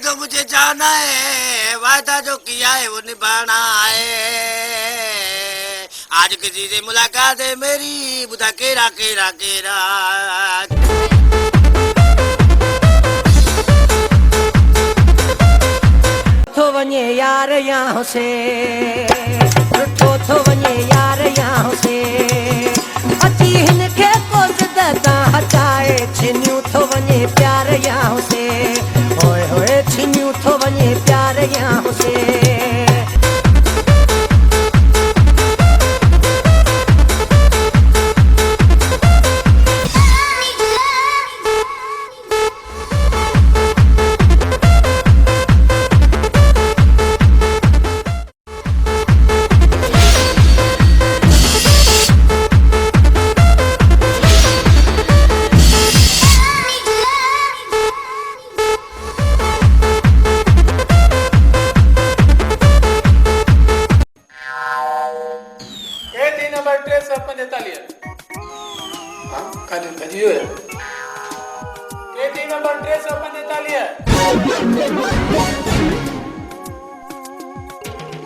तो मुझे जाना है, वादा जो किया है वो निभाना है। आज किसी से मुलाकात है मेरी, बुधा केरा केरा केरा। थो वञे यार यहाँ से, थो वञे यार यहाँ से, अची हिन खे को ज़िद हटाए छिनियूं थो वञे प्यार यहाँ से, होए होए छिनियूं थो वञे प्यार यहाँ से।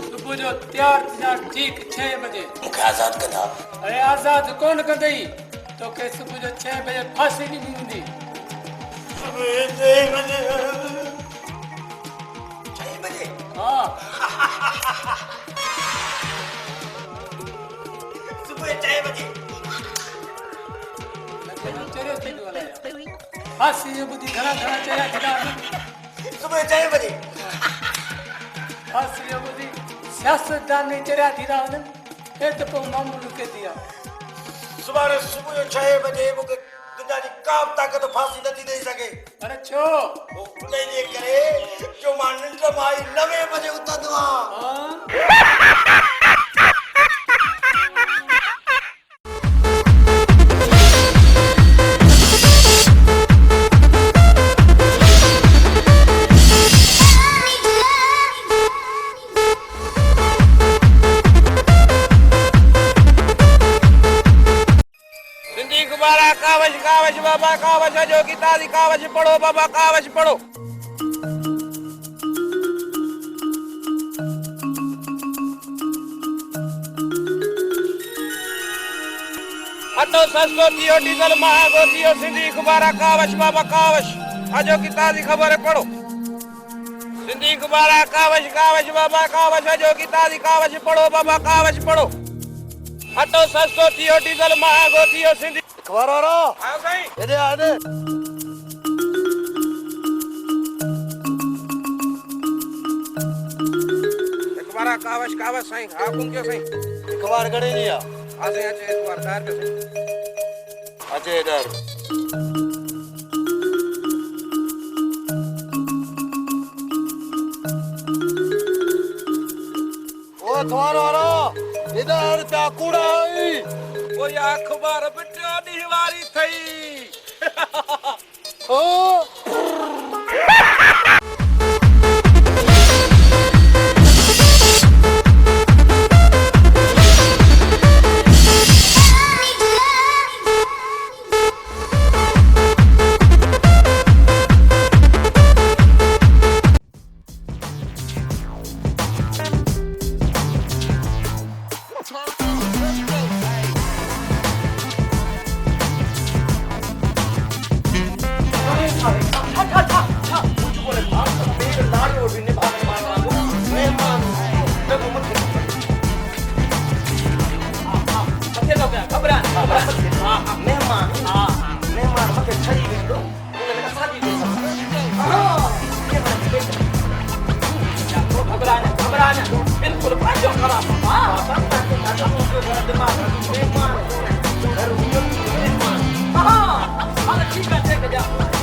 सुबह जो तैयार ठीक 6 बजे मुखे आजाद कंदा। अरे आजाद कौन कंदई तो के सुबह जो 6 बजे फांसी नहीं मिलंदी। सुबह 6 बजे, 6 बजे? हाँ सुबह 6 बजे फांसी जो बुद्धि घना घना चया खिला सुबह 6 बजे फांसी जो बुद्धि सियासतदान ने चया थी रावण ए तो को मामूल के दिया। सुबह 6 बजे मुखे दुनिया जी का ताकत फांसी नथी दे सके। अरे छो वो उन्हें ये करे जो मां निंड माई 9 बजे उथंदो आ। कावश कावश बाबा कावश जो की ताजी कावश पढ़ो बाबा कावश पढ़ो। अटो सस्तो थियो डीजल महंगो थियो सिंधी अखबार कावश बाबा कावश अजो की ताजी खबर पढ़ो। सिंधी अखबार कावश कावश बाबा कावश अजो की ताजी कावश पढ़ो बाबा कावश पढ़ो। अटो सस्तो थियो डीजल महंगो थियो सिंधी अखबार वाला आओ साईं हेडे आने अखबार कावश कावश साईं हाकुम क्यों साईं अखबार घणे नहीं आ आजे आजे अखबार दार पे साईं अजय डर ओ अखबार वाला इधर क्या कूड़ा है वो या अखबार बिटियो दीवारी थई ओ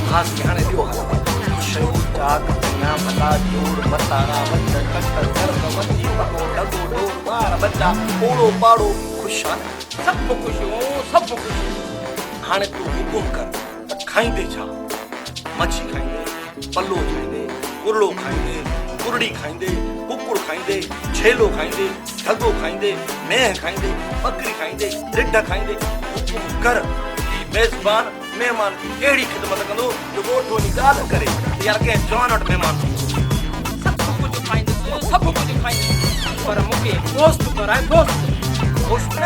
खास ध्यान दियो शयूर जाग ना मता जोड़ मतारा बच्चा कट्टर कर मती पको डगो डो मार बच्चा ओड़ो पाड़ो खुशान सब खुश हाने तू हुकुम कर खाइंदे छा मच्छी खाइंदे पल्लो खाइंदे कुरड़ो खाइंदे कुरड़ी खाइंदे कुकुड़ खाइंदे छेलो खाइंदे ढगो खाइंदे मेह खाइंदे बकरी खाइंदे रिड्ढा खाइंदे हुकुम कर मेजबान मेहमान की एड़ी खिदमत कंदो जो गोठो नी ॻाल्हि करे यार के जवान वटि मेहमान पर मूंखे दोस्त कराए दोस्त दोस्त न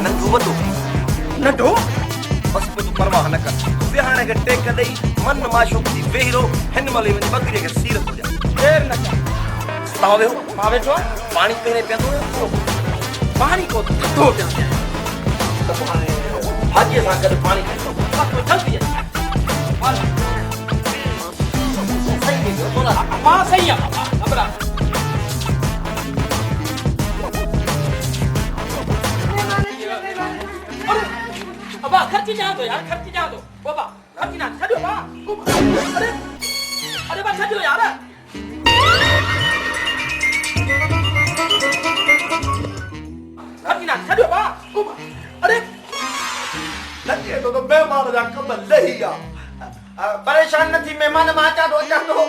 नंढो वॾो नंढो बसि तूं परवाह न कर विहाणे खे टेक ॾेई मन माशूक थी वेही रहो हिन महिल वञी बकरीअ खे सीर थो ॾियां देर न कर तव्हां वेहो मां वेठो आहियां पाणी पहिरें पीअंदो पाणी को थधो पिया त पोइ हाणे भाॼीअ सां गॾु पाणी पीअंदो जल्दी अच सही थी वियो थोरा मां सही आहियां घबरा अबा खर्ची जाओ तो यार खर्ची जाओ तो बाबा खर्ची ना छड़ो बा अरे अरे बा छड़ो यार खर्ची ना छड़ो बा अरे लॻे थो त महिमान जा कम लही विया परेशान न थी महिमान मां अचां थो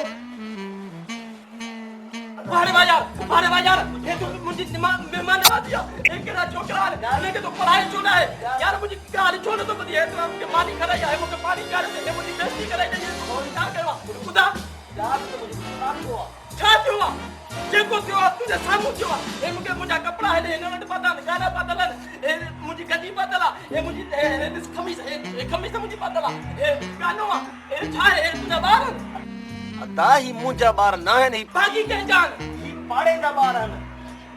अरे बाजार ये तो मुझे दिमाग मेहमान आ दिया एक केड़ा छोकरा है के तो पढ़ाई छोड़ा है यार मुझे गाड़ी छोड़ तो बदी है तो हमके पानी कराई है मुझे पानी कर दे मुझे बेइज्जती कराई दे और क्या करवा खुदा यार तो मुझे छाती हुआ जेको थियो तुझे सामू थियो ए मुझे मुझा कपड़ा है ले न पता गाना बदल ए मुझे गदी बदला ए मुझे खमीस मुझे बदला ए गानो ए छा है तुझा बार अदा ही मुंहिंजा ॿार न आहिनि बाकी के जान ही पाड़े जा ॿार आहिनि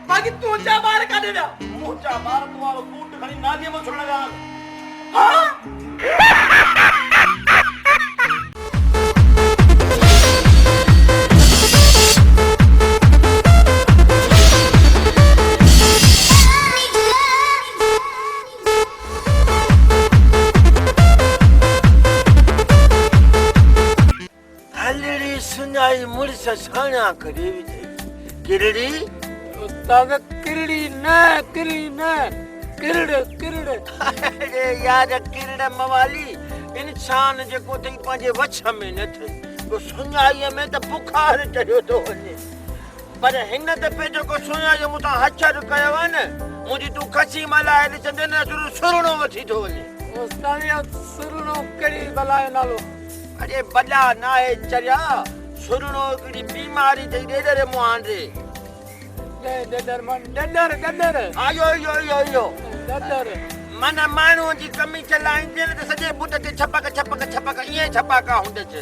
बाकी तुझा बार काढे विया मुंहिंजा ॿार तुम्हारो बूट खणी नालीअ में छुड़ण लॻा हाँ सुनाई मुड़स साणा करे किरड़ी उस्ताद किरड़ी न किरड़ अरे यार किरड़ मवाली इंसान जेको थई पंहिंजे वछ में न थई तो सुनाईअ में त बुखार चढ़ियो थो वञे पर हिन दफ़े जेको सुनाईअ मूंखां हचर कयो आहे न मुंहिंजी तूं खसी मलाए ॾिसंदे न सुरणो वठी थो वञे उस्ताद या सुरणो कहिड़ी बलाए नालो अरे बला ना है चरिया सुरणो हिकिड़ी बीमारी थई ॾेॾर मुहांडे डडर आयो डडर मन माण्हूअ जी कमी चलाईंदे न त सॼे बुट ते छपक ईअं छपाका हूंदसि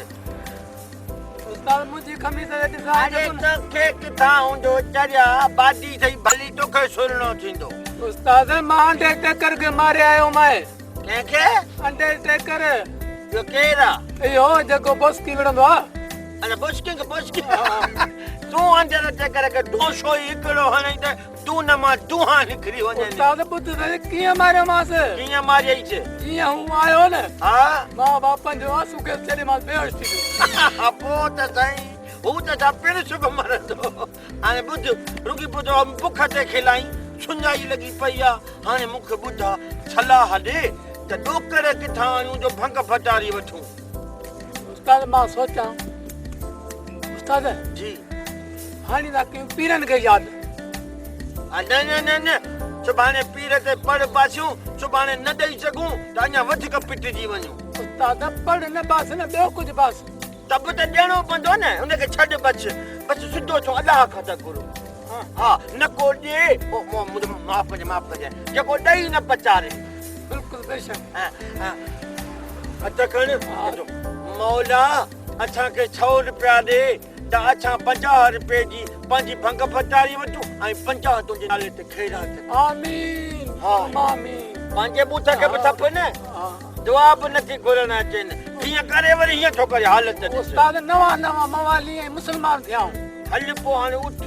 उस्ताद मुंहिंजी खमीस ॾिसा अरे तोखे किथां हूंदो चरिया बादी थई भली तोखे सुरणो थींदो उस्ताद मां अंडरटेकर खे मारे आयो माए कंहिंखे अंडरटेकर इहो केरु आहे इहो जेको बॉस्की विढ़ंदो आहे अरे बुस्किंग तूं अंडरटेकर खे ढोशो ई हिकिड़ो हणई त तूं न मां दूहां निकिरी वञे उस्ताद ॿुध त कीअं मारियोमांसि कीअं मारियईसि जीअं हू आयो न हा मां बापन जो आंसू खे छॾीमांसि बेहोश थी वियो पोइ त साईं हू त छा पिण सुख मरंदो हाणे ॿुध रुगी ॿुधो बुख ते खिलाई सुञाई लॻी पई आहे हाणे मूंखे ॿुधा सलाह ॾे त ॾोकर किथां आणियूं जो भंग फटारी वठूं उस्ताद मां सोचां उस्ताद जी हाणे था कयूं पीरनि खे यादि न सुभाणे पीर ते पढ़ पासियूं सुभाणे न ॾेई सघूं त अञा वधीक पिटिजी वञूं उस्ताद पढ़ न बस न ॿियो कुझु बस त बि त ॾियणो पवंदो न हुनखे छॾ बसि सिधो छो अलाह खां था घुरो हा न को ॾे माफ़ कजांइ जेको ॾेई न पचारे बिल्कुलु बेशक हथ खण मौला असांखे 100 रुपया ॾे त असां 50 रुपए जी पंहिंजी भंग फटारी वठूं ऐं 50 तुंहिंजे नाले ते ख़ैरात आमीन हा आमीन पंहिंजे बूथ खे बि थप न दुआ बि नथी घुरण अचनि हीअं करे वरी हीअं थो करे हालत उस्ताद नवां मवाली ऐं मुस्लमान थिया हल पोइ हाणे उठ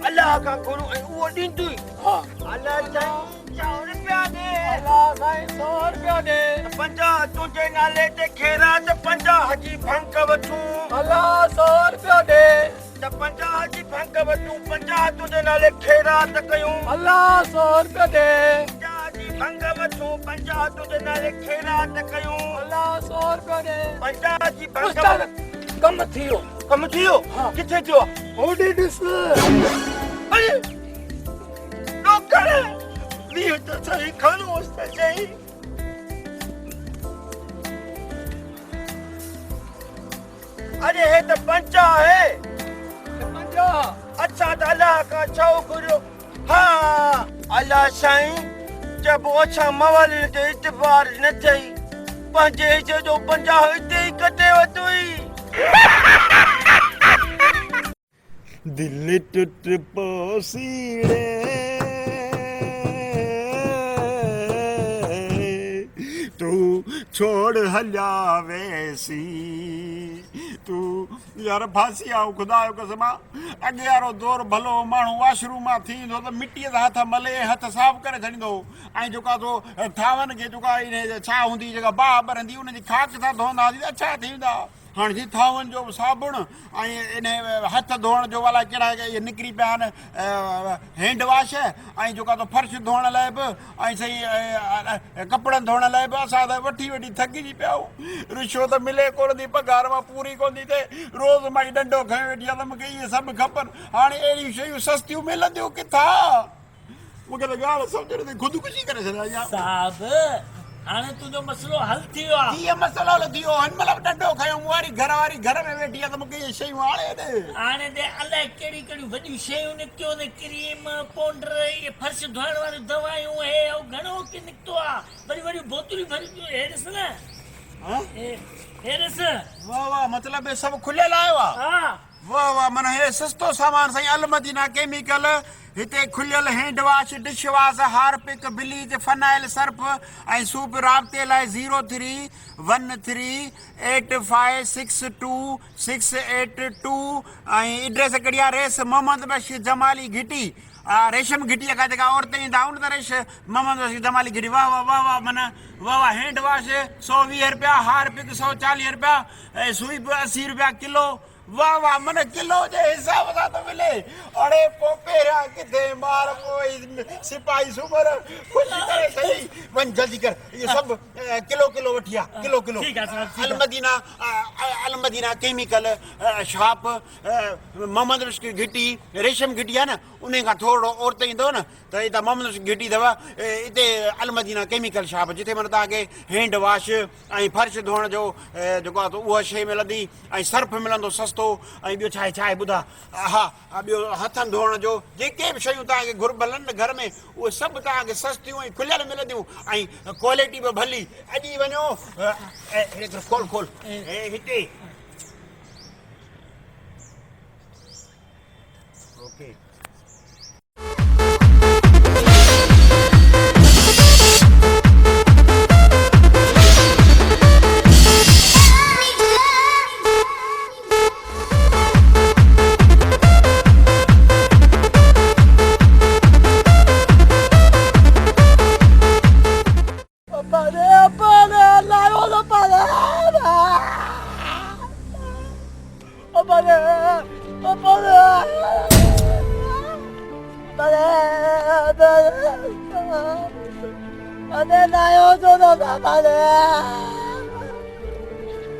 अलाह खां घुरूं ऐं उहो ॾींदुई हा अलाह साईं 100 रुपया ॾे अलाह साईं 100 रुपया ॾे 50 तुंहिंजे नाले ते ख़ैरात 50 जी भंग वठूं अलाह 100 रुपया ॾे त 50 जी भंग वठूं 50 तुंहिंजे नाले ख़ैरात कयूं अलाह 100 रुपया ॾे 50 जी भंग वठूं 50 तुंहिंजे नाले ख़ैरात कयूं अलाह 100 रुपया ॾे 50 जी भंग उस्ताद कम थियो कम थियो किथे थियो होॾे ॾिस अरे नौकर वीह त सही खणोसि त सही अरे हे त 50 है 50 अच्छा त अलाह का का छाओ करो हाँ अल्लाह साईं जब ओछा मवाल ते इतबार न थई पंजे हिस्से जो 50 हिते ही कटे वतुई दिल टूट पोसीड़े तू छोड़ हल्या वैसी तू यार फांसी आऊं खुदा जो कसम अॻे वारो दौर भलो माण्हू वॉशरूम मां थींदो त मिटीअ जा हथ मले हथ साफ़ करे छॾींदो ऐं जेका तो थावनि खे जेका इन छा हूंदी जेका बाहि ॿरंदी उनजी खाक सां धोईंदा हुआसीं त छा थींदा हाणे जी थावनि जो साबुण ऐं इन हथ धोअण जो अलाए कहिड़ा इहे निकिरी पिया आहिनि हैंड वॉश ऐं जेका तो फर्श धोअण लाइ बि ऐं सही कपिड़नि धोअण लाइ बि असां त वठी वठी थकिजी पिया आहियूं रिश्वत मिले कोन थी पघार मां पूरी कोन थी थिए रोज़ मां डंडो खणी वेठी आहे त मूंखे इहे सभु खपनि हाणे अहिड़ियूं शयूं सस्तियूं मिलंदियूं किथां मूंखे त ॻाल्हि सम्झ नथी ख़ुदकुशी करे छॾिया साहब हाणे तुंहिंजो मसलो हल थी वियो आहे कीअं मसलो हल थी वियो हिन महिल डंडो खयो मूं वारी घर में वेठी आहे त मूंखे इहे शयूं आणे ॾे हाणे दे अलाए कहिड़ी कहिड़ियूं वॾियूं शयूं निकितियूं आहिनि क्रीम पाउडर इहे फर्श धोइण वारियूं दवायूं हे घणो की निकितो आहे वॾियूं वॾियूं बोतलूं भरियूं हे ॾिस न हे ॾिस वाह वाह मतिलबु सभु खुलियल आयो आहे हा वाह वाह माना हे सस्तो सामान साईं अलमदीना केमिकल हिते खुलियल hand wash dish wash Harpic bleach phenyl Surf ऐं सूप राब्ते लाइ 03138562 ऐं एड्रेस कहिड़ी आहे रेस मोहम्मद बशीर जमाली घिटी रेशम घिटीअ खां जेका औरतें ईंदा आहिनि त रेश मोहम्मद बशीर जमाली घिटी वाह वाह वाह वाह माना वाह वाह हैंड वॉश 120 रुपया हार्पिक 140 रुपया ऐं सूप 80 रुपया किलो वाह वाह मन किलो जे हिसाब सां थो मिले अड़े पोइ पहिरियां किथे ॿार पोइ सिपाही सूमर ख़ुशि करे सही वञ जल्दी कर इहे सभु किलो किलो वठी आ किलो किलो ठीकु आहे साहब, ठीकु आहे। अलमदीना केमिकल शॉप मोहम्मद बशीर घिटी रेशम घिटी आहे न उन खां थोरो औरत ईंदो न त हितां मोहम्मद बशीर घिटी अथव हिते अलमदीना केमिकल शॉप जिते माना तव्हांखे हैंड वॉश ऐं फर्श धोअण जो जेको आहे उहा शइ मिलंदी ऐं सर्फ मिलंदो सस्तो ऐं ॿियो छा आहे ॿुधा हा ॿियो हथनि धोअण जो जेके बि शयूं तव्हांखे घुरबल आहिनि घर में उहे सभु तव्हांखे सस्तियूं ऐं खुलियल मिलंदियूं ऐं क्वालिटी बि भली अॼु वञो खोल खोल हिते ओके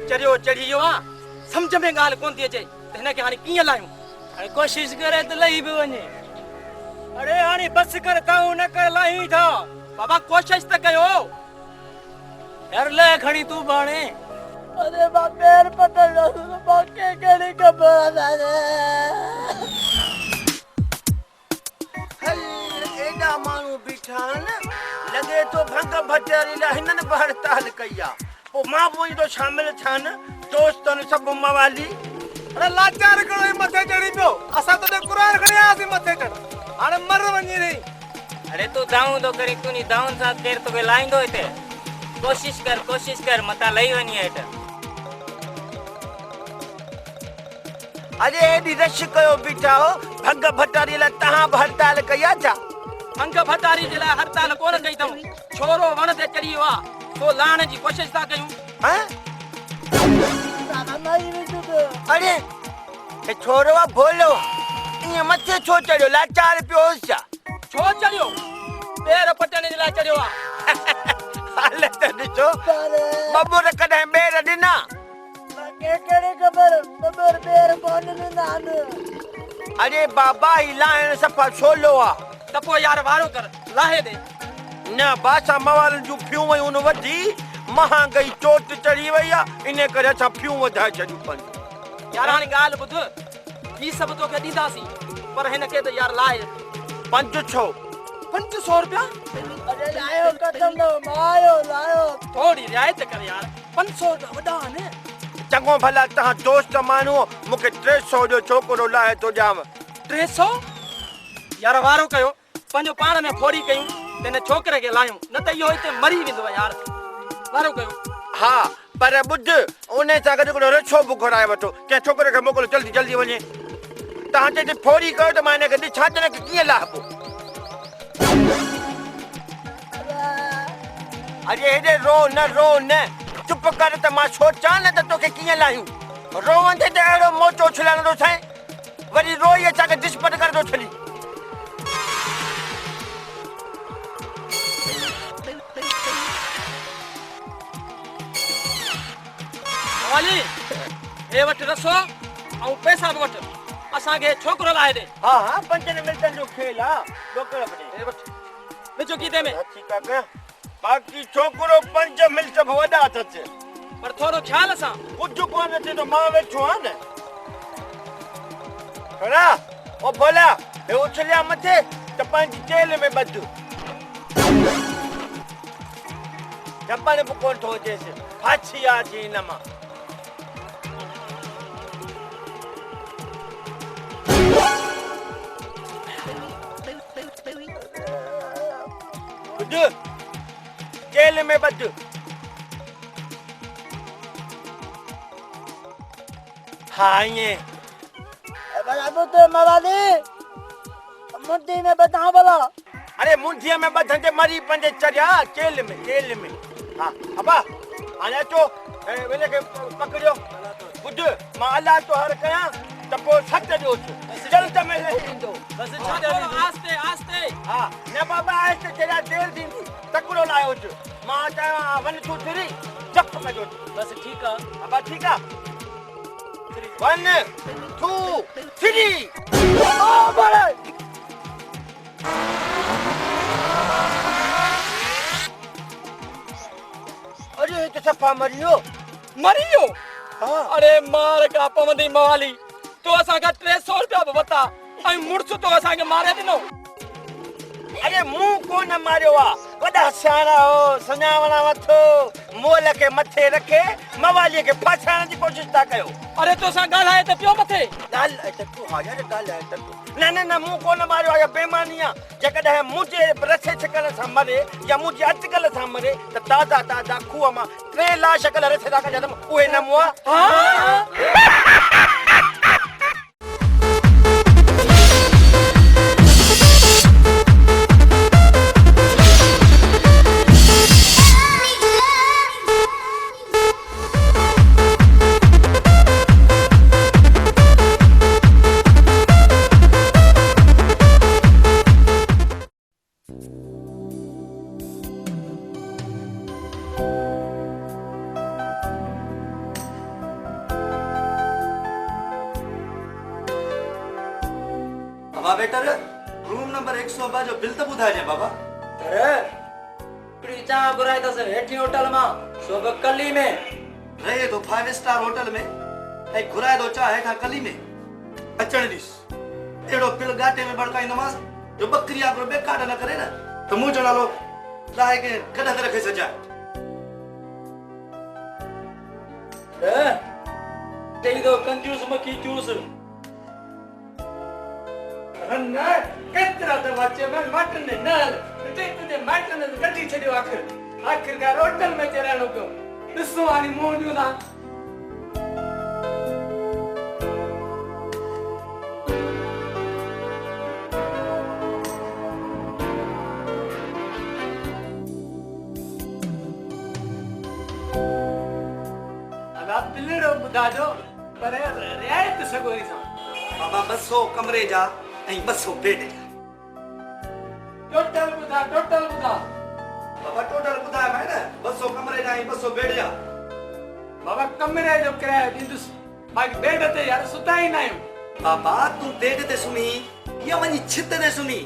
चढ़ियो चढ़ी वियो आहे सम्झ में ॻाल्हि कोन थी अचे त हिनखे हाणे कीअं लाहियूं हाणे कोशिशि करे त लही बि वञे अरे हाणे बस कर काऊं न कर लाहीं था बाबा कोशिश त कयो यार ले खणी तूं बाणे अरे मां पैर पकड़ मूंखे कहिड़ी ख़बर एॾा माण्हू बीठा आहिनि लॻे थो भंग भटियारी लाइ हिननि बि हड़ताल कई आहे पोइ मां पोइ ईंदो शामिल थियनि दोस्तनि सभु मवाली अरे लाचार करो मथे चढ़ी पियो असां तो कुरान खणी आयासीं मथे चढ़ हाणे मर वञी रही अरे तू दाऊं तो करी तूनी दाऊं सां केर तोखे लाहींदो हिते कोशिश कर मता लही वञी हेठि अरे एॾी रश कयो बीठा हो भंग भटारी लाइ तव्हां बि हड़ताल कई आहे छा भंग भटारी जे लाइ हड़ताल कोन कई अथऊं छोरो वण ते चढ़ी वियो आहे तो लाहिण जी कोशिश था कयूं अरे हे छोरो आहे भोलो ईअं मथे छो चढ़ियो लाचार पियो होसि छा छो चढ़ियो ॿेर पटण जे लाइ चढ़ियो आहे हाल त ॾिसो बबू त कॾहिं ॿेर ॾिना कहिड़ी ख़बर ॿेर कोन ॾींदा आहिनि अरे बाबा ही लाहिण सफ़ा छोलो आहे त पोइ यार वारो कर लाहे दे न बासा मवालनि जूं फियूं वयूं न वधी महांगाई चोट चढ़ी वई आहे इन करे असां फियूं वधाए छॾियूं पंहिंजूं यार हाणे ॻाल्हि ॿुध ही सभु तोखे ॾींदासीं पर हिन खे त यार लाए 500 रुपया अरे लायो कसम दो मायो लायो थोड़ी रियायत कर यार 500 रुपया वॾा आहिनि चङो भला तव्हां दोस्त माण्हू मूंखे 300 जो छोकिरो लाहे थो ॾियांव 300 यार वारो कयो पंहिंजो पाण में फोड़ी कयूं त हिन छोकिरे खे लायूं न त इहो हिते मरी वेंदो आहे यार वारो कयो हा पर ॿुध उन सां गॾु हिकिड़ो रिक्शो बुक कराए वठो कंहिं छोकिरे खे मोकिलियो जल्दी जल्दी वञे तव्हां चए फोड़ी कयो त मां हिनखे ॾिसां त हिनखे कीअं लाहिबो अरे हेॾे रो न चुप कर त मां सोचां न त तोखे कीअं लाहियूं रोवंदे त अहिड़ो मोचो छिलंदो साईं वरी रोई असांखे दिसपट करे थो छॾी वाली हे वठ रसो ऐं पैसा बि वठ असांखे छोकिरो लाहे ॾे हा 5 मिंटनि जो खेल आहे ॾोकड़ बि हे वठ विझो गीते में ठीकु आहे कयां बाक़ी छोकिरो 5 मिंट बि वॾा अथसि पर थोरो ख़्याल सां कुझु कोन थींदो मां वेठो आहियां न खड़ा ओ बोला हे उछलिया मथे त पंहिंजी जेल में ॿध जपण बि कोन थो अचेसि फांसी आहे जी हिन मां ॿुध जेल में ॿध हाँ ये भला तो मवाली मुंडी में बताओ भला अरे मुंडिया में बधंदे मरी पंजे चढ़िया जेल में हाँ अबा आया तो वेले के पकड़ियो बुध मां अल्लाह तो हर कया त पो सच जो जल्द में ले इंदो बस छाड़ो आस्ते आस्ते हाँ न बाबा आस्ते तेरा देर दिन तकड़ो लायो छु मां चया 1 2 3 जप कजो बस ठीक है अबा ठीक है 1 2 3 ओ बड़े अरे तो सफा मरियो हाँ अरे मार का पवंदी मवाली तो असांखा 300 रुपया बि वता ऐं मुड़स तो असांखे मारे ॾिनो अरे मुंह कोन मारियो आहे वॾा सियाणा हो सुञावणा वठो मोल खे मथे रखे मवालीअ खे फासाइण जी कोशिश था कयो अरे तो सां ॻाल्हाए त पियो मथे ॻाल्हि त तूं हा यार ॻाल्हाए त तूं न मुंह कोन मारियो आहे बेईमानी आहे जेकॾहिं मुंहिंजे रसे छिकण सां मरे या मुंहिंजे अटकल सां मरे त ताज़ा खूह मां 3 लाश कल रसे था कढिया उहे न मुआ बाबा बेटर रूम नंबर 102 जो बिल तो बुधाए बाबा अरे प्रीचा घुराए दस हेठी होटल मां शोभ कली में रहे तो 5 स्टार होटल में ऐं घुराए दो चाहे खा कली में अचण दिस एड़ो बिल गाटे में बड़काई नमाज जो बकरी आपरो बेकार न करे ना तो मुंह जो नालो लाए के गदा करे रखे सजा तेरी तो कंजूस मक्खी चूस ना केतरा तो बच्चे में मटन न ते तुझे मटन गड्डी छड़ियो आखिरकार होटल में चरानो को ॾिसो हाणे मोनियो ना अब आप बिलड़ो बुधा दो पर रियायत सगोरी सा बाबा 200 कमरे जा ऐं 200 बेड जा टोटल बुधा बाबा टोटल बुधाए भाई ना 200 कमरे जा ऐं 200 बेड जा बाबा कमरे जो किरायो दींदुस बाकी बेड ते यार सुता ही ना बाबा तू बेड ते सुनी या वनी छित ते सुनी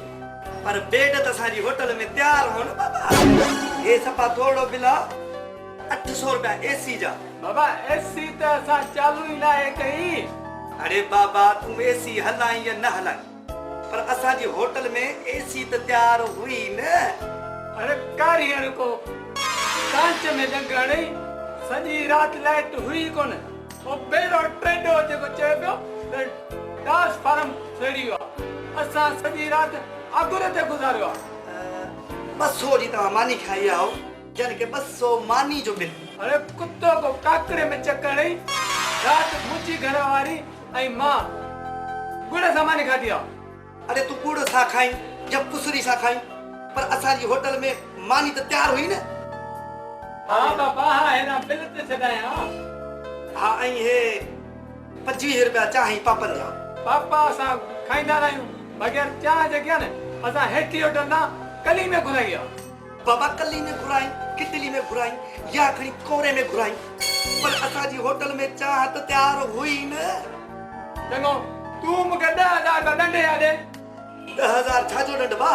पर बेड त सारी होटल में तैयार हो न बाबा ये सपा थोड़ो बिला 800 रुपया एसी जा बाबा एसी तो सा चालू ही ना है कहीं अरे बाबा तुम एसी हलाई या न हलाई पर असांजी होटल में एसी त तैयार हुई न। अरे कारीगर को कांच में लॻण सॼी राति लाइट हुई कोन। वो पहिरों ट्रेडो जेको चए पियो डांस फार्म सड़ी वियो असां सॼी राति अगुर ते गुज़ारियो आहे। 200 जी तव्हां मानी खाई आओ, यानी कि 200 मानी जो बिल। अरे कुत्तो को काकड़े में चक्कर आई रात मुंहिंजी घर वारी ऐं मां गुड़ सां मानी खाधी आहे। अरे तू गुड़ सां खाई या पुसरी सां खाई, पर असांजी होटल में मानी त तैयार हुई न। हाँ बाबा हेना बिल ते छॾाया। हाँ ऐं हे 25 रुपया चाही पापन जा। पापा असां खाईंदा रहियूं बग़ैर चांहि जे क्या न असां हेठी होटल ना कली में घुराई आहे। बाबा कली में घुराई, किटली में घुराई या खणी कोरे में घुराई, पर असांजी होटल में चाह त तैयार हुई न। चङो तूं मूंखे 10,000 रुपया ॾंढे या ॾे। 10,000 छाजो ॾंढ बा?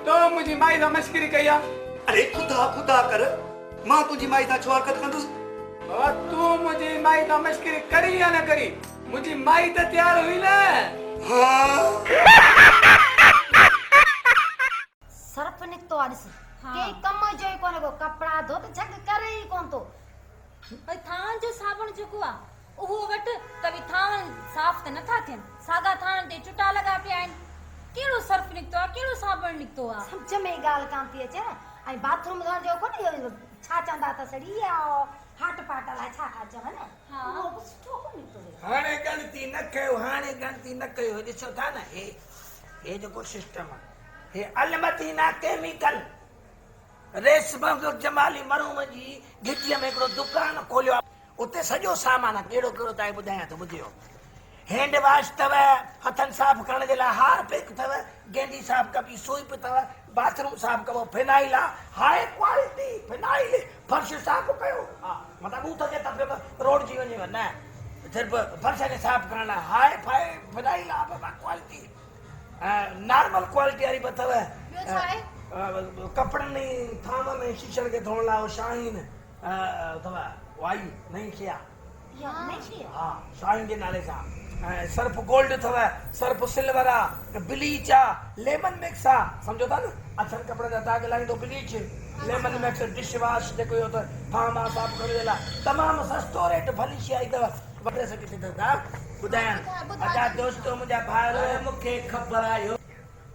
तो मुंहिंजी माई सां मस्करी कई आहे। अरे खुदा खुदा कर, मां तुंहिंजी माई सां छो हरकत कंदुसि? बाबा तूं मुंहिंजी माई सां मस्करी करी या न करी मुंहिंजी माई त तैयार हुई न। हाँ सर्फ निकतो आ ॾिस के कम जो ई कोने को कपड़ा धो त झग करे ई कोन तो। भई थान जो साबुण जेको आ उहो वट कभी थान साफ़ त नथा थियन सागा थान ते चुटा लगा पिया आहिनि। केड़ो सर्फ निकतो आ केड़ो साबुण निकतो आ समझ में गाल कान थी अचे। ऐं बाथरूम धोण जो कोने छा चंदा त सड़ी आ हाट पाट ला छा खा चवन। हाँ। वो सुठो कोन निकतो रे। हाणे गणती न कयो, हाणे गणती न कयो। ॾिसो था न हे जेको सिस्टम आहे हे अलमदीना केमिकल रेशम जो जमाली मरूम जी गिटीअ में हिकिड़ो दुकान खोलियो आहे। उते सॼो सामान आहे, कहिड़ो कहिड़ो तव्हांखे ॿुधायां थो ॿुधियो। हैंड वॉश अथव, हथनि साफ़ करण जे लाइ हारपिक अथव, गेंडी साफ़ कबी सूप अथव, बाथरूम साफ़ कबो फिनाइल आहे, हाई क्वालिटी फिनाइल। फर्श साफ़ कयो, हा मतिलबु ॿूथ जे त रोड जी वञेव न, सिर्फ़ु फर्श खे साफ़ करण लाइ हाई फाई फिनाइल आहे बाबा क्वालिटी। नॉर्मल क्वालिटी वारी बि अथव। कपिड़नि में थाम में शीशनि खे धोअण लाइ शाहीन अथव वाई नई शइ आहे। या नहीं छी। हाँ शाहीन जे नाले सां। सर्फ गोल्ड अथव, सर्फ सिल्वर आहे, ब्लीच आहे, लेमन मिक्स आहे, सम्झो था न अछनि कपिड़े जा दाग लाहींदो bleach, lemon mix dish wash जेको इहो अथव थाम आहे साफ़ करण जे लाइ तमामु सस्तो रेट भली शइ आई अथव। वठे सघे थी था ॿुधायां। अच्छा दोस्तो मुंहिंजा भाउर मूंखे ख़बर आयो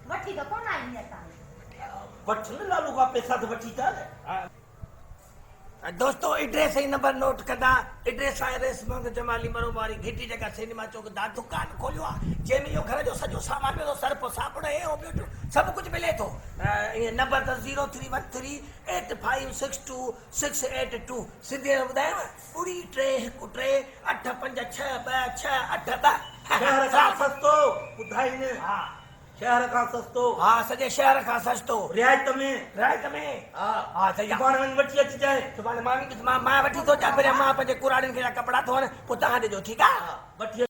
वठी तो कोन आई अता। वठनि लालू का पैसा तो वठी था न। दोस्तों एड्रेस ही नंबर नोट कंदा। एड्रेस आहे रेशम जमाली मरो वारी घिटी जगह सिनेमा चौक दा दुकान खोलियो आहे जंहिंमें इहो घर जो सॼो सामान मिलो, सर्फ साबुण हे हो ॿियो सभु कुझु मिले थो। इहे नंबर त 03138562 सिंधीअ में ॿुधायांव 3 शहर खां सस्तो ॿुधाईनि। हा शहर खां सस्तो। हा सॼे शहर खां सस्तो रियायत में। हा हा सही आहे। सुभाणे वञी वठी अचिजांइ। सुभाणे मां वठी थो अचां, पहिरियों मां पंहिंजे कुराड़ियुनि खे कपिड़ा धोअण, पोइ तव्हां ॾिजो ठीकु आहे। वठी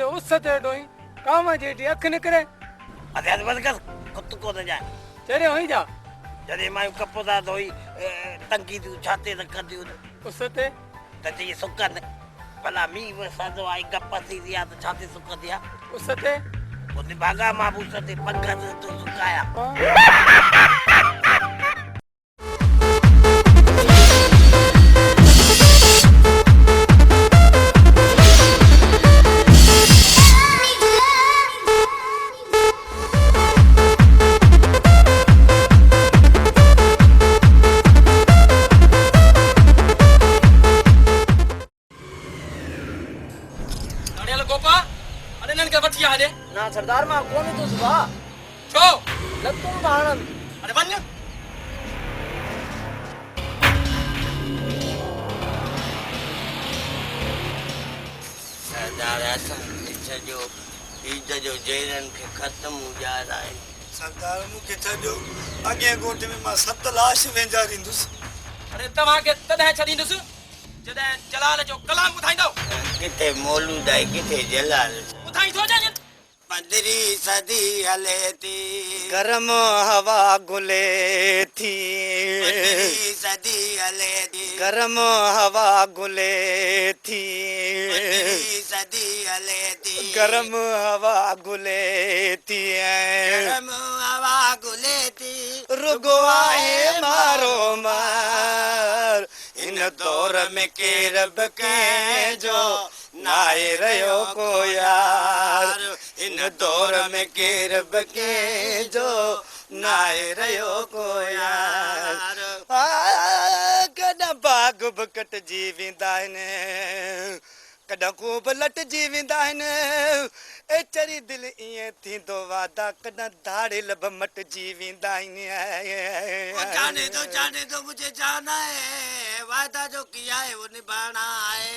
उस ते डोई काम जेठी अख निकरे अधे बंद कर कुत्ते को न जाए चरे होई जा जदे मां कपड़ा धोई टंकी तू छाते न कर दियो उस ते त ये सुकन भला मी वसादो आई गप्पा थी दिया तो छाते सुक दिया उस ते उन बागा माबूस ते पंखा तो सुकाया। सरदार मां कोन तो सुबह छो लतूं भाणन अरे वञ सरदार सॼो ईद जो जेरनि खे ख़तम गुज़ारा आहिनि सरदार मूंखे छॾियो अॻे ॻोठ में मां 7 लाश वेंजारींदुसि अरे तव्हांखे तॾहिं छॾींदुसि जॾहिं जलाल जो कलाम ॿुधाईंदो किथे मौलूदाई किथे जलाल ॿुधाई थो ॼाणे 15वीं सदी हले थी गरम हवा घुले थी 15वीं सदी हले थी गरम हवा घुले थी 15वीं सदी हले थी गरम हवा घुले थी गरम हवा घुले थी रुगो आहे मारो मार इन दौर में केर बि कंहिंजो नाहे रहियो को यार इन दौर में केर बि कंहिंजो नाहे रहियो को यार कॾहिं बाग बि कटिजी वेंदा आहिनि कॾहिं खूब लटिजी वेंदा आहिनि ए चरी दिलि ईअं थींदो वादा कॾहिं धाड़ियल बि मटिजी वेंदा आहिनि जाने दो मुझे जाना है वादा जो किया है वो निभाना है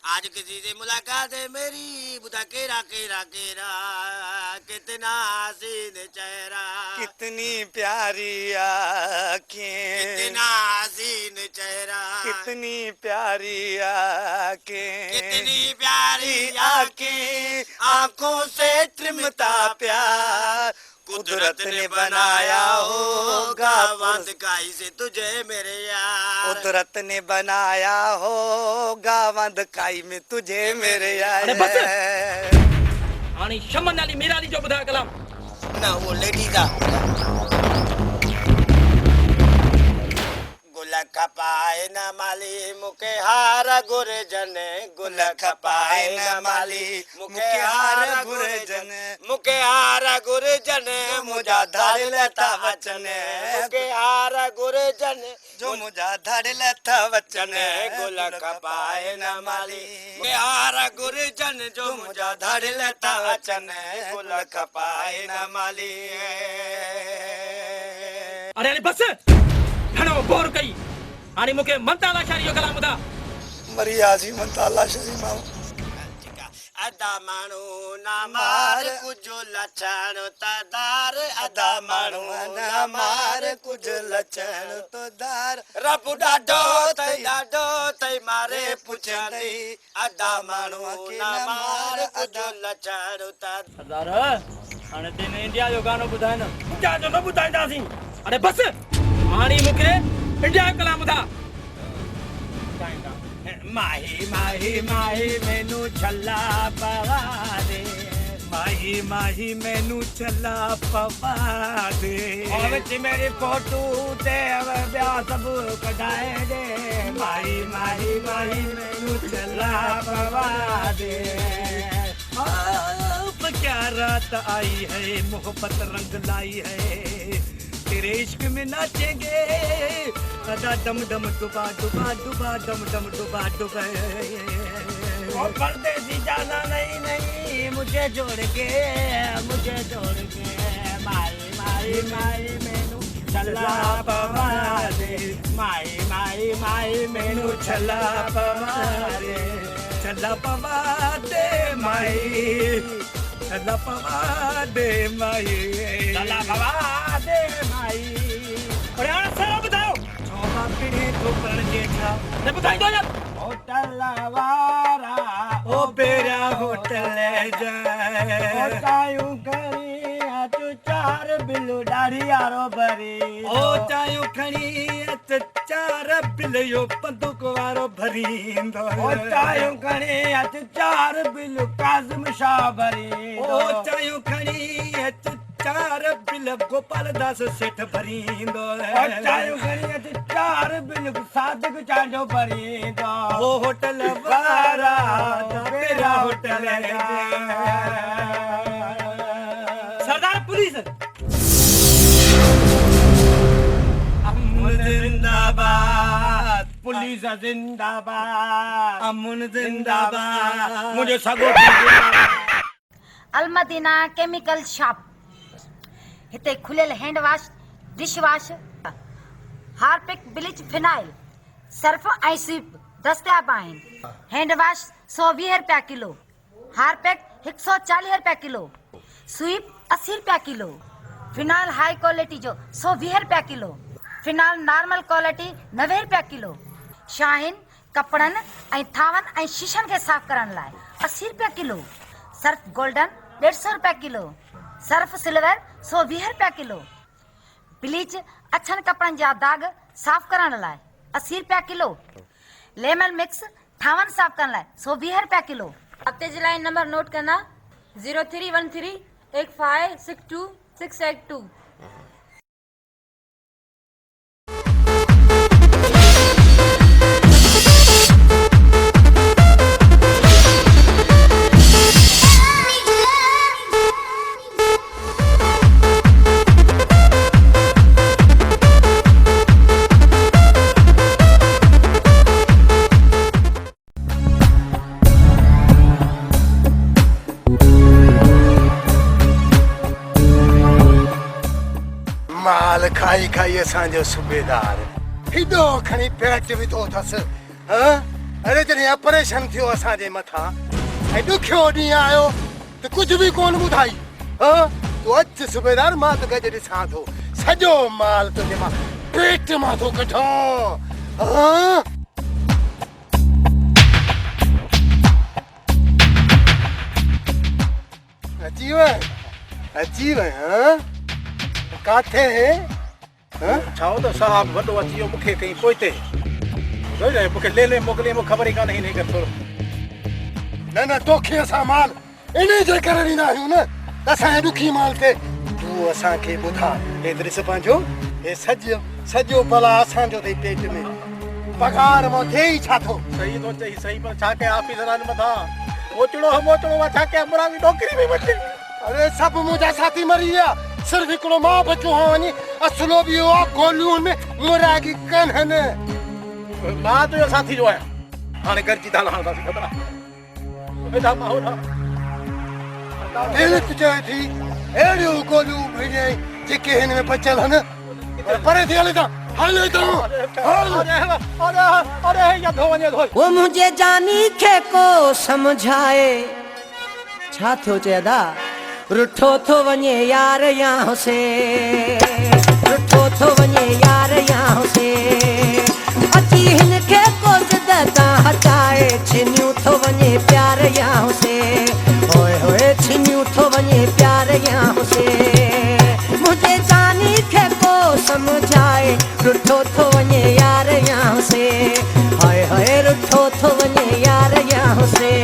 आज किसी से मुलाकात है मेरी बुधा केरा केरा केरा कितना हसीन चेहरा कितनी प्यारी आँखें कितना हसीन चेहरा कितनी प्यारी आँखें कितनी प्यारी आँखें आँखों से त्रिमता प्यार कुदरत ने बनाया होगा वंदकाई से तुझे मेरे यार कुदरत ने बनाया होगा वंदकाई में तुझे मेरे यार अरे बस। हाणे शमन अली मीराली जो ॿुधायो कलाम ना वो लेडी दा गुल खपाए न माली मुके हार गुरे जने गुल खपाए न माली मुके हार गुरे जने मुके हार गुरे जने मुझा धाड़िल था वचने मुके हार गुरे जने जो मुझा धाड़िल था वचने गुल खपाए न माली मुके हार गुरे जने जो मुझा धाड़िल था वचने गुल खपाए न माली अरे अरे बस घणो बोर कई हाणे मूंखे मंताला शारी जो कलाम ॿुधा मरियाजी मंताला शरी मां अदा माण्हू ना मार कुझु लछण तदार अदा माण्हू ना मार कुझु लछण तदार रब ॾाढो तई मारे पुछंदई अदा माण्हू ना मार कुझु लछण तदार सरदार हाणे तेन इंडिया जो गानो ॿुधाए न इंडिया जो न ॿुधाईंदासीं अरे बस हाणे मूंखे इंडिया जो कलाम ॿुधा माही माही माही मैनू छला पवा दे माही माही मैनू छला पवा दे विच मेरी फोटू ते ब्याह सब कढाए दे माही माही माही मैनू छला पवा दे क्या रात आई है मोहब्बत रंग लाई है तेरे इश्क में नाचेंगे अदा डम डम डुबा डुबा डुबा डम डम डुबा डुबा परदेसी जाना नहीं नहीं मुझे छोड़ के माई माई माई मैनू छला पवा दे माई माई माई मैनू छला पवा दे माई छला पवा दे माई छला पवा दे माई अरे यार सारा बताओ छोमा पीढ़ी तो पर जेठा ने ॿुधाईंदो यार होटल वारा ओ बेरा होटल जाए ओ चायूं करी अच चार बिलू डाढ़ी यारो भरी ओ चायूं खणी अच चार बिल यो बंदूक वारो भरींदो ओ चायूं खणी अच चार बिलू काज़िम शाह भरी ओ चायूं खणी अच चार बिल गोपाल दास सेठ भरींदो चायूं खणी अच चार बिल सादिक चांडो भरींदो ओ होटल वारा तेरा होटल सरदार पुलिस अमन जिंदाबाद पुलिस जिंदाबाद अमन जिंदाबाद मुझे सगो अलमदीना केमिकल शॉप। हिते खुलियल hand wash, dish wash, Harpic, bleach, phenyl, Surf ऐं स्वीप दस्तियाब आहिनि। हैंड वॉश 120 रुपया किलो, हार्पिक 140 रुपया किलो, स्वीप 80 रुपया किलो, फिनाइल हाई क्वालिटी जो 120 रुपया किलो, फिनाइल नॉर्मल क्वालिटी 90 रुपया किलो, शाहीन कपड़नि ऐं थावनि ऐं शीशनि खे साफ़ करण लाइ 80 रुपया किलो, सर्फ गोल्डन 150 रुपया किलो, सर्फ सिल्वर 120 रुपया किलो, ब्लीच अछनि कपड़नि जा दाग साफ़ करण लाइ 80 रुपया किलो, लेमन मिक्स थावनि साफ़ करण लाइ 120 रुपया किलो। हफ़्ते जे लाइ नंबर नोट कंदा 0313 8562 682। माल खाई खाई असांजो सूबेदार हेॾो खणी पेट विधो अथसि। अरे जॾहिं ऑपरेशन थियो असांजे मथां ऐं ॾुखियो ॾींहुं आयो त कुझु बि कोन ॿुधाई। तूं अच सूबेदार, मां तोखे अॼु ॾिसां थो, सॼो माल तुंहिंजे मां पेट मां थो कढां। अची वई काथे है? छाओ तो साहब वॾो अची वियो मूंखे कहीं पोइते मूंखे ले मोकिले, मूंखे ख़बर ई कान्हे हिन खे थोरो। न तोखे असां माल इन जे करे ॾींदा आहियूं न त असांजे ॾुखी माल ते तूं असांखे ॿुधा। हे ॾिस पंहिंजो, हे सॼो भला असांजो अथई पेट में, पघार मां थिए ई छा थो। सही तो चई, सही, पर छा कयां ऑफिसरनि मथां मोचड़ो छा कयां, मुरागी नौकिरी में वठी। अरे सभु मुंहिंजा साथी मरी विया, सिर्फ़ हिकिड़ो मां बचियो हो वञी। असलो बि इहो आहे, गोलियूं में मुरागी कान्हनि। मां तुंहिंजो साथी जो आहियां, हाणे गॾिजी था हलंदासीं, ख़बर आहे? दिलि चए थी अहिड़ियूं गोलियूं भेॼाई जेके हिन में बचियल आहिनि। परे थी हले था, हले था। वो मुझे जानी खे को समझाए। छा थियो चेदा? रुठो थो वञे यार यहाँ से, रुठो थो वञे यार यहाँ से, अची हिन खे को ज़िद हटाए, छिनियूं थो वञे प्यार यहाँ से, होए होए छिनियूं थो वञे प्यार यहाँ से। मुझे जानी खे को समझाए, रुठो थो वञे यार यहाँ से, हाय हाय रुठो थो वञे यार यहाँ से।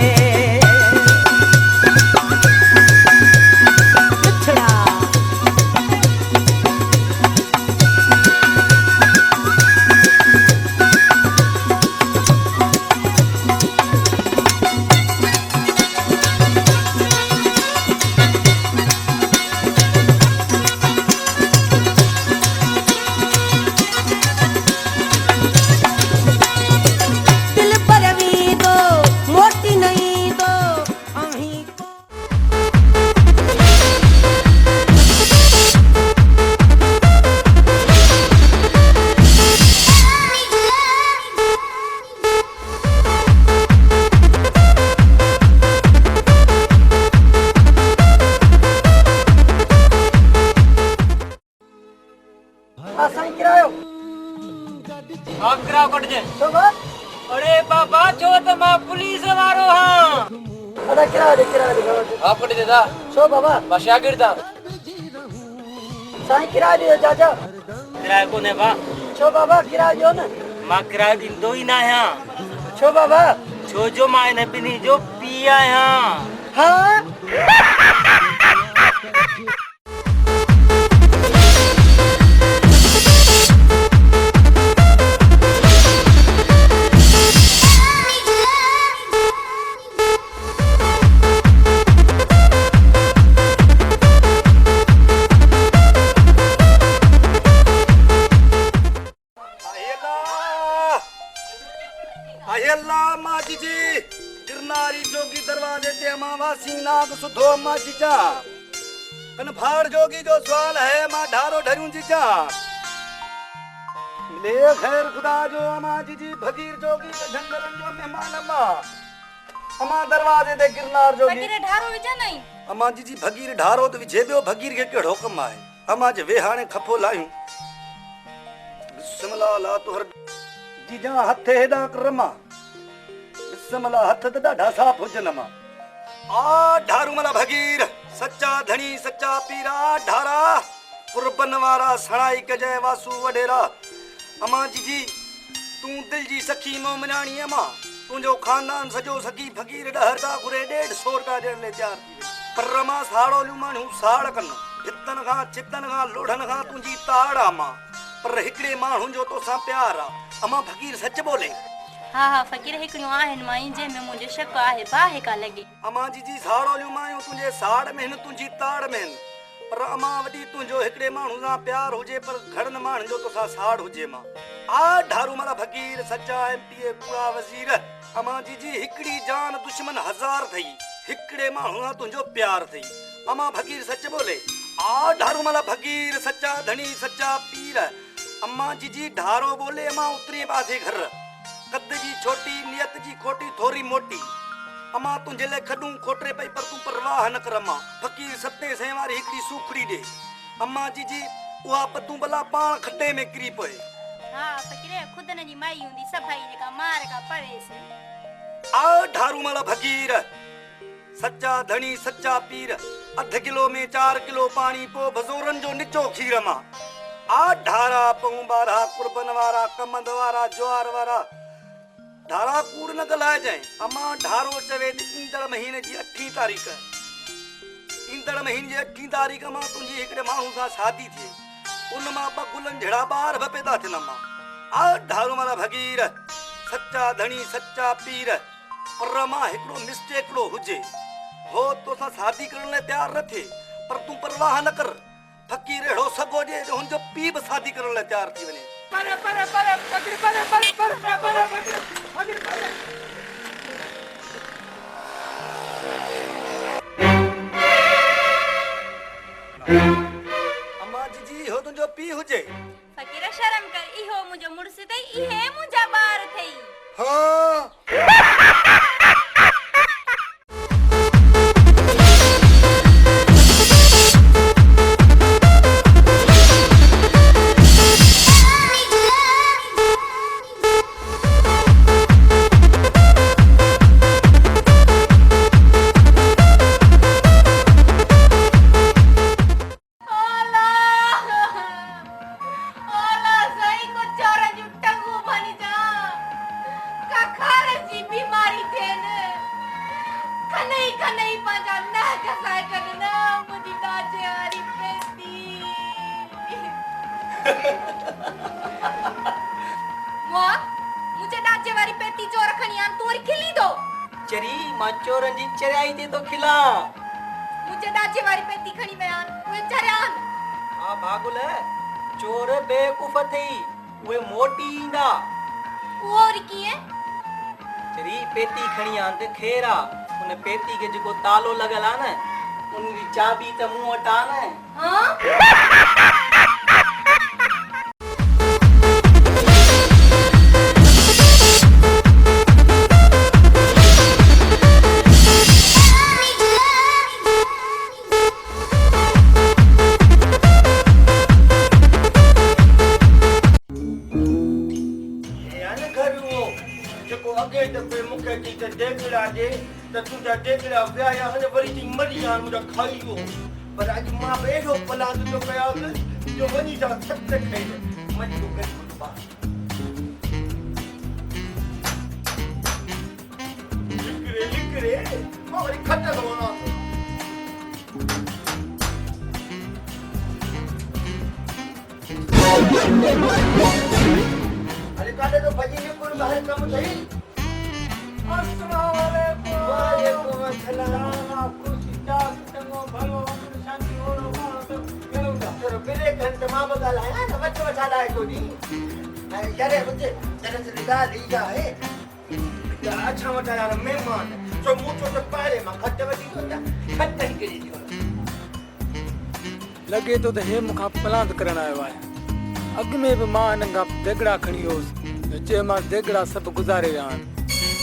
अरे बाबा छो त मां पुलिस वारो हां। अरे किराया आप कटे देदा छो बाबा? मां शागिर्द हां। साईं किराया ॾियो चाचा। किरायो कोने बा। छो बाबा किराया ॾियो न। मां किरायो ॾींदो ई न आहियां। छो बाबा? छो जो मां हिन ॿिन्ही जो पीउ आहियां। हाँ गिरनारी जोगी दरवाजे ते अमावासी नाग सुधो अम्मा जीजा कन फाड़ जोगी जो सवाल है मां ढारो ढरूं जीजा ले खैर खुदा जो अम्मा जीजी भगीर जोगी के जंगलन जो मेहमान अम्मा दरवाजे ते गिरनार जोगी फकीर ढारो विझा नहीं अम्मा जीजी भगीर ढारो तो विझे बियो भगीर के केड़ो कम आहे अम्मा जे वे हाणे खफो लायूं बिस्मिल्लाह ला तोहर जीजा हथे हेडा करमा बिस्मिल्लाह हथ त ॾाढा साफ़ हुजन अम्मा आ ढारू मला भगीर सच्चा धनी सच्चा पीरा ढारा कुर्बन वारा सणाई कजय वासु वडेरा अम्मा जीजी तू दिल जी सखी मोमनाणी अम्मा तुंहिंजो खानदान सॼो सखी फकीर ॾहरदा घुरे 150 रुपया ॾियण लाइ तयार थी वियो पर मां साड़ो माण्हू साड़ कनि भितनि खां चितनि खां लोढ़नि खां तुंहिंजी ताड़ आ मां पर हिकिड़े माण्हू जो तोसां प्यार आ अम्मा फकीर सच बोले हाँ हाँ फकीर हिकिड़ियूं आहिनि माई जंहिंमें मुंहिंजो शक आहे बाहि का लॻे अम्मा जी साड़ो मायूं तुंहिंजे साड़ में आहिनि तुंहिंजी ताड़ में आहिनि पर अम्मा वॾी तुंहिंजो हिकिड़े माण्हू सां प्यार हुजे पर घणनि माण्हुनि जो तोसां साड़ हुजे मां आ ढारू मला फकीर सच्चा MP पूरा वज़ीर अम्मा जी हिकिड़ी जान दुश्मन 1000 थई हिकिड़े माण्हू सां तुंहिंजो प्यार थई अम्मा फकीर सच बोले आ ढारू मला फकीर सच्चा धनी सच्चा पीर अम्मा जी ढारो बोले अम्मा उतरी पासे घर कद जी छोटी नियत जी खोटी थोरी मोटी अम्मा तुंहिंजे लाइ खडूं खोटरे पई पर तूं परवाह न कर अम्मा फकीर सते सै वारी हिकिड़ी सूखड़ी ॾे अम्मा जी उहा पतूं भला पाण खटे में किरी पए हाँ फकीर खुद जी माई हूंदी सभई जेका मार का पवेस आ ढारू मला फकीर सच्चा धनी सच्चा पीर अध किलो में 4 किलो पानी पो बज़ोरन जो निचो खीर मां आ ढारा पऊं बारा कुर्बन वारा कमंद वारा ज्वार वारा ढारा कूड़ न गलाए जाए अम्मा ढारो चवे ईंदड़ महीने जी 8 तारीख़ ईंदड़ महीने जी 8 तारीख़ मां तुंहिंजी हिकिड़े माण्हू सां शादी थिए उन मां 2 गुलनि जहिड़ा ॿार बि पैदा थियनि अम्मा आ ढारो मला भगीर सच्चा धनी सच्चा पीर पर मां हिकिड़ो मिस्टेकड़ो हुजे हो तोसां शादी करण लाइ तयार न थिए पर तूं परवाह न कर फकीर अहिड़ो सॻो जे जो हुनजो पीउ बि शादी करण लाइ तयार थी वञे अम्मा जी हो तुंहिंजो पीउ हुजे फकीर शर्म कर इहो मुंहिंजो मुड़ुस अथई इहे मुंहिंजा ॿार अथई हाँ चरी मां चोरन जी चराई ते तो खिला मुझे दाचे वारी पेती खणी बयान वे चरियान हां भागुल चोर बेवकूफ थई वे मोटी इंदा और कीए चरी पेती खणी आन ते खेरा उन पेती के जो तालो लगल आ न उनकी चाबी त मुंह वटा न हां तुझा देखड़ा व्याया हने वरी ती मरी जान मुझा खाई हो पर आज मां बेडो पलाद तो कया जो वनी जा छत खाई मन को कर बा लिकरे मां वरी खट्टा होना अरे काले तो भजी ने कोई बाहर काम थई अस्सलाम वालेकुम वालेकुम अस्सलाम आपको सीधा तंगो भलो शांति होलो मां करूंगा तो मेरे घर से मां बगल आया ना बच्चा बचा लाए को नहीं अरे मुझे जरा से निकाल लीजा है अच्छा वटा यार मेहमान जो मुझो तो पारे मां खट वठी तो खट ही करी दियो लगे तो हे मुखा पलांद करण आयो आहे। अग में भी मां नंगा देगड़ा खणी होस जे मां देगड़ा सब गुजारे रहान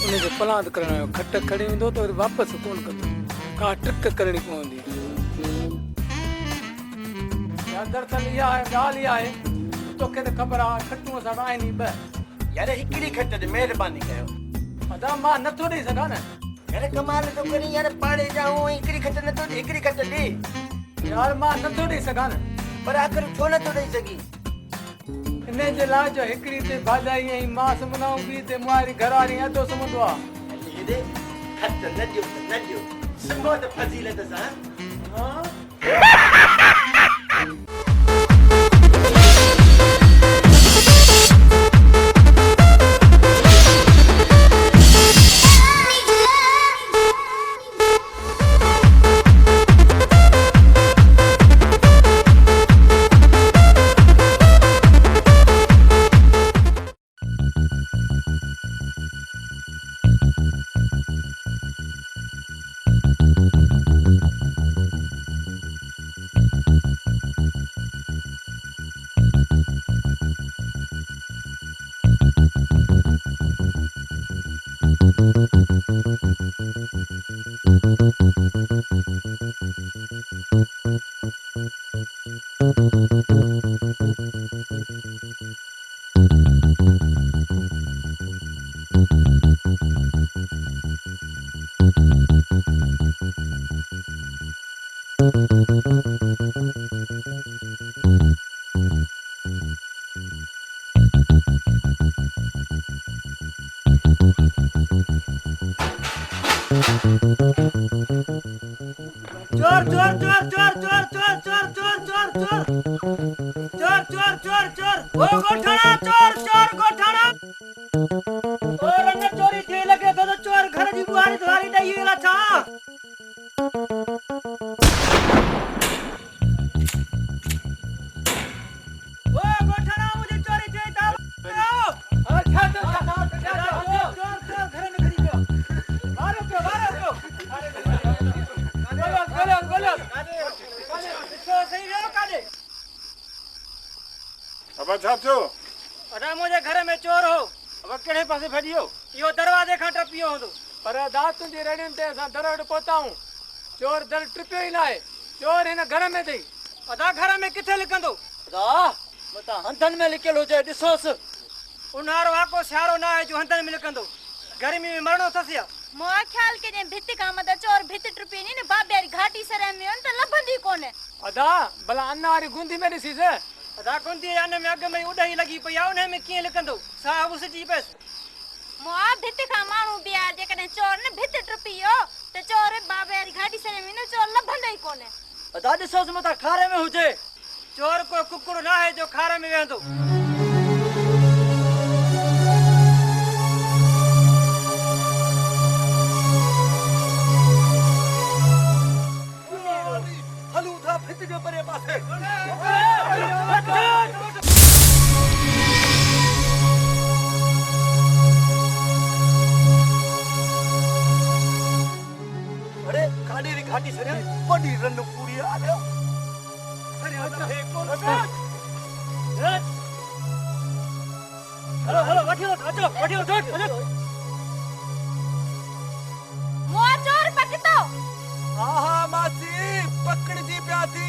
उन जो पलांद करण आयो। खट खड़ी वेंदो तो वापस कोन कंदो का ट्रिक करणी पवंदी। या दरअसल इहा आहे ॻाल्हि इहा आहे तोखे त ख़बर आहे खटूं असां वटि आहिनि ई ॿ। यार हिकिड़ी खट ते महिरबानी कयो अदा मां नथो ॾेई सघां न। यार कमाल तो करी यार पाड़े जाऊं हिकिड़ी खट न तो हिकिड़ी खट दे यार मां नथो ॾेई सघां न। पर आखिर छो न तो ॾेई सघी इन जे लाइ जो हिकिड़ी ते भाॼाई ऐं मां सुम्हंदा आहियूं ॿी ते मुआरी घरवारी अधो सुम्हंदो आहे। हेॾे खट न ॾियो सुम्हो त फज़ीलत सां हाँ? चोर चोर चोर चोर चोर चोर चोर चोर चोर चोर चोर चोर चोर चोर ओ गोठाणा चोर चोर गोठाणा और अने चोरी थी लगे तो चोर घर जी बुआरी द्वारी दई वेला छा ओ गोठाणा मुझे चोरी थी ता अच्छा चोर चोर घर में खड़ी गयो मारो क्यों अब छा थियो? अदा मुझे घर में चोर हो अब कहिड़े पासे भॼियो? यो दरवाजे खां टपियो हूंदो पर दात तुंहिंजी रेड़ियुनि ते असां दर वटि पहुताऊं चोर दर टिपियो ई न आहे। चोर हिन घर में अथई। अदा घर में किथे लिखंदो अदा मता हंधन में लिखियल हुजे ॾिसोसि उन्हारो आको सियारो न आहे जो हंधन में लिखंदो गर्मी में मरणो अथसि या मोआ ख्याल के जे भित का मत चोर भित टुपी नी बाबेरी घाटी सरे में त लभंदी कोने अदा भला अन्न वारी गुंदी में ॾिसीसि अदा कुंती अन में अग में उड़ही लगी पई आ उन में कीअं लिखंदो साहब उसजी पस मोआ भित का मानू बिया जे कने चोर ने भित टुपियो त चोर बाबेरी घाटी सरे में न चोर लभंदई कोने अदा ॾिसोसि मता खारे में हुजे चोर को कुकुड़ ना है जो खारे में वेंदो हलू था फिट जो परे पासे अरे गाड़ी री घाटी सरे बड़ी रन पूरी आ गयो अरे हे कोन हेलो वठियो चोट मोआ चोर पकतो हाँ हाँ मासी पकड़ जी प्या थी